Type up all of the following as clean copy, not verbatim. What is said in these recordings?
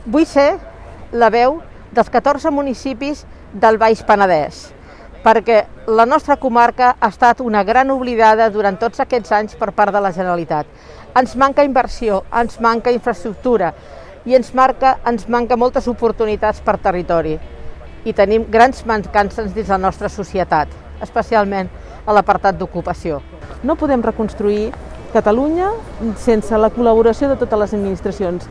Vull ser la veu dels 14 municipis del Baix Penedès, perquè la nostra comarca ha estat una gran oblidada durant tots aquests anys per part de la Generalitat. Ens manca inversió, ens manca infraestructura i ens manca moltes oportunitats per territori. I tenim grans mancances dins la nostra societat, especialment a l'apartat d'ocupació. No podem reconstruir Catalunya sense la col·laboració de totes les administracions,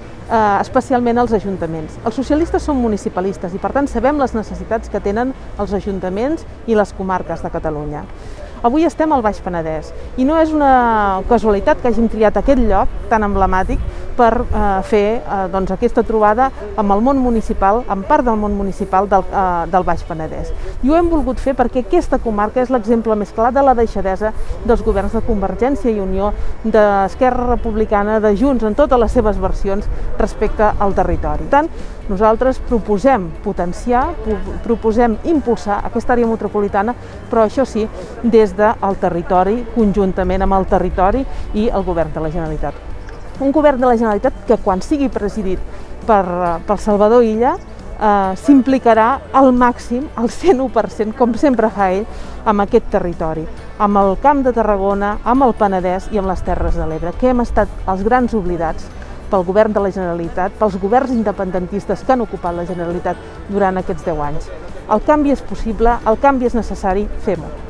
especialment els ajuntaments. Els socialistes som municipalistes i per tant sabem les necessitats que tenen els ajuntaments i les comarques de Catalunya. Avui estem al Baix Penedès i no és una casualitat que hàgim triat aquest lloc tan emblemàtic per fer aquesta trobada amb el món municipal, amb part del món municipal del Baix Penedès. I ho hem volgut fer perquè aquesta comarca és l'exemple més clar de la deixadesa dels governs de Convergència i Unió, d'Esquerra Republicana, de Junts, en totes les seves versions respecte al territori. Per tant, nosaltres proposem potenciar, proposem impulsar aquesta àrea metropolitana, però això sí, des del territori, conjuntament amb el territori i el govern de la Generalitat. Un govern de la Generalitat que quan sigui presidit per Salvador Illa s'implicarà al màxim, al 101%, com sempre fa ell, amb aquest territori, amb el Camp de Tarragona, amb el Penedès i amb les Terres de l'Ebre, que hem estat els grans oblidats pel govern de la Generalitat, pels governs independentistes que han ocupat la Generalitat durant aquests 10 anys. El canvi és possible, el canvi és necessari, fem-ho.